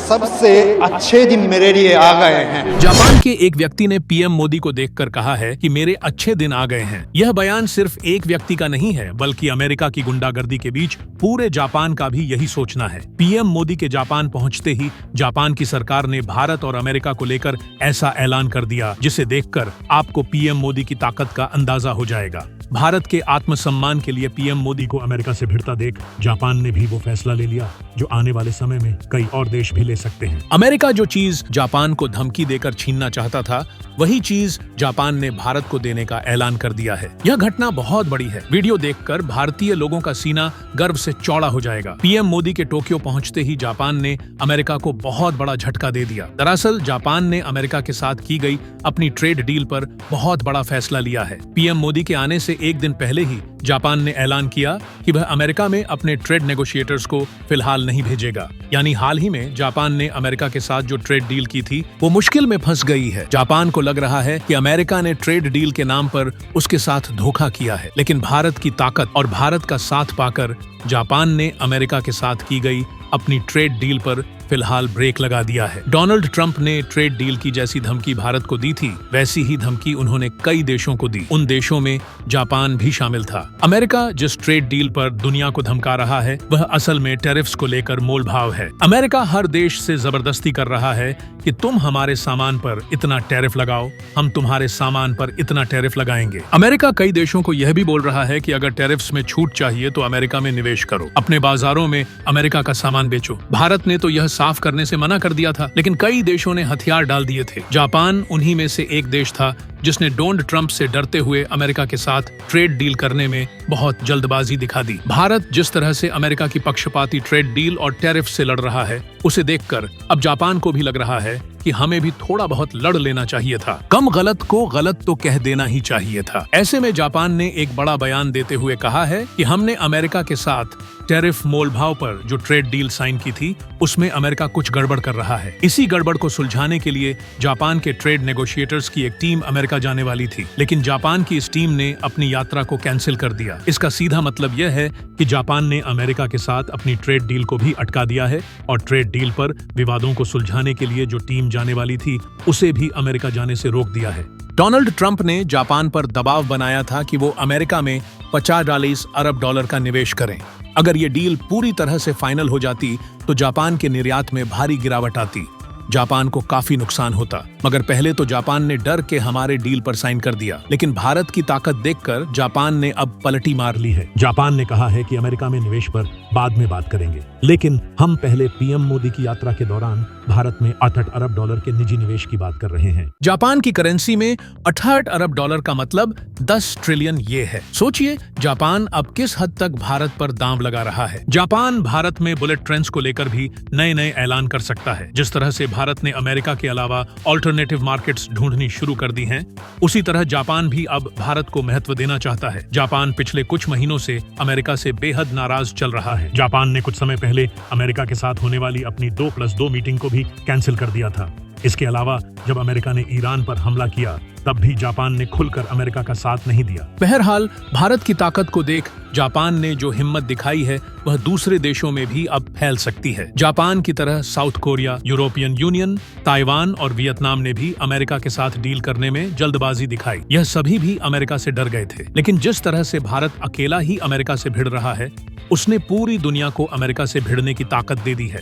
सबसे अच्छे दिन मेरे लिए आ गए हैं। जापान के एक व्यक्ति ने पीएम मोदी को देखकर कहा है कि मेरे अच्छे दिन आ गए हैं। यह बयान सिर्फ एक व्यक्ति का नहीं है, बल्कि अमेरिका की गुंडागर्दी के बीच पूरे जापान का भी यही सोचना है। पीएम मोदी के जापान पहुंचते ही जापान की सरकार ने भारत और अमेरिका को लेकर ऐसा ऐलान कर दिया, जिसे देखकर आपको पीएम मोदी की ताकत का अंदाजा हो जाएगा। भारत के आत्मसम्मान के लिए पीएम मोदी को अमेरिका से भिड़ता देख जापान ने भी वो फैसला ले लिया जो आने वाले समय में कई और देश भी ले सकते हैं। अमेरिका जो चीज जापान को धमकी देकर छीनना चाहता था, वही चीज जापान ने भारत को देने का ऐलान कर दिया है। यह घटना बहुत बड़ी है। वीडियो देखकर भारतीय लोगों का सीना गर्व से चौड़ा हो जाएगा। पीएम मोदी के टोक्यो पहुंचते ही जापान ने अमेरिका को बहुत बड़ा झटका दे दिया। दरअसल जापान ने अमेरिका के साथ की गई अपनी ट्रेड डील पर बहुत बड़ा फैसला लिया है। पीएम मोदी के आने से एक दिन पहले ही जापान ने ऐलान किया कि वह अमेरिका में अपने ट्रेड नेगोशिएटर्स को फिलहाल नहीं भेजेगा। यानी हाल ही में जापान ने अमेरिका के साथ जो ट्रेड डील की थी वो मुश्किल में फंस गई है। जापान को लग रहा है कि अमेरिका ने ट्रेड डील के नाम पर उसके साथ धोखा किया है, लेकिन भारत की ताकत और भारत का साथ पाकर जापान ने अमेरिका के साथ की गई अपनी ट्रेड डील पर फिलहाल ब्रेक लगा दिया है। डोनाल्ड ट्रंप ने ट्रेड डील की जैसी धमकी भारत को दी थी, वैसी ही धमकी उन्होंने कई देशों को दी। उन देशों में जापान भी शामिल था। अमेरिका जिस ट्रेड डील पर दुनिया को धमका रहा है, वह असल में टैरिफ्स को लेकर मोल भाव है। अमेरिका हर देश से जबरदस्ती कर रहा है कि तुम हमारे सामान पर इतना टैरिफ लगाओ, हम तुम्हारे सामान पर इतना टैरिफ लगाएंगे। अमेरिका कई देशों को यह भी बोल रहा है कि अगर टैरिफ्स में छूट चाहिए तो अमेरिका में निवेश करो, अपने बाजारों में अमेरिका का सामान बेचो। भारत ने तो यह साफ करने से मना कर दिया था, लेकिन कई देशों ने हथियार डाल दिए थे। जापान उन्हीं में से एक देश था जिसने डोनाल्ड ट्रंप से डरते हुए अमेरिका के साथ ट्रेड डील करने में बहुत जल्दबाजी दिखा दी। भारत जिस तरह से अमेरिका की पक्षपाती ट्रेड डील और टैरिफ से लड़ रहा है, उसे देखकर अब जापान को भी लग रहा है कि हमें भी थोड़ा बहुत लड़ लेना चाहिए था। कम गलत को गलत तो कह देना ही चाहिए था। ऐसे में जापान ने एक बड़ा बयान देते हुए कहा है कि हमने अमेरिका के साथ टैरिफ मोल भाव पर जो ट्रेड डील साइन की थी, उसमें अमेरिका कुछ गड़बड़ कर रहा है। इसी गड़बड़ को सुलझाने के लिए जापान के ट्रेड नेगोशिएटर्स की एक टीम अमेरिका जाने वाली थी, लेकिन जापान की इस टीम ने अपनी यात्रा को कैंसिल कर दिया। इसका सीधा मतलब यह है कि जापान ने अमेरिका के साथ अपनी ट्रेड डील को भी अटका दिया है और ट्रेड डील पर विवादों को सुलझाने के लिए जो टीम जाने वाली थी, उसे भी अमेरिका जाने से रोक दिया है। डोनाल्ड ट्रंप ने जापान पर दबाव बनाया था कि वो अमेरिका में 50 अरब डॉलर का निवेश करें। अगर ये डील पूरी तरह से फाइनल हो जाती तो जापान के निर्यात में भारी गिरावट आती, जापान को काफी नुकसान होता। मगर पहले तो जापान ने डर के हमारे डील पर साइन कर दिया, लेकिन भारत की ताकत देखकर जापान ने अब पलटी मार ली है। जापान ने कहा है कि अमेरिका में निवेश पर बाद में बात करेंगे, लेकिन हम पहले पीएम मोदी की यात्रा के दौरान भारत में 68 अरब डॉलर के निजी निवेश की बात कर रहे हैं। जापान की करेंसी में 68 अरब डॉलर का मतलब 10 ट्रिलियन ये है। सोचिए जापान अब किस हद तक भारत पर दांव लगा रहा है। जापान भारत में बुलेट ट्रेन्स को लेकर भी नए नए ऐलान कर सकता है। जिस तरह से भारत ने अमेरिका के अलावा ऑल्टरनेटिव मार्केट्स ढूंढनी शुरू कर दी हैं, उसी तरह जापान भी अब भारत को महत्व देना चाहता है। जापान पिछले कुछ महीनों से अमेरिका से बेहद नाराज चल रहा है। जापान ने कुछ समय पहले अमेरिका के साथ होने वाली अपनी 2+2 मीटिंग को भी कैंसिल कर दिया था। इसके अलावा जब अमेरिका ने ईरान पर हमला किया, तब भी जापान ने खुलकर अमेरिका का साथ नहीं दिया। बहरहाल भारत की ताकत को देख जापान ने जो हिम्मत दिखाई है, वह दूसरे देशों में भी अब फैल सकती है। जापान की तरह south Korea, European union, Taiwan और वियतनाम ने भी अमेरिका के साथ डील करने में जल्दबाजी दिखाई। यह सभी भी अमेरिका से डर गए थे, लेकिन जिस तरह से भारत अकेला ही अमेरिका से भिड़ रहा है, उसने पूरी दुनिया को अमेरिका से भिड़ने की ताकत दे दी है।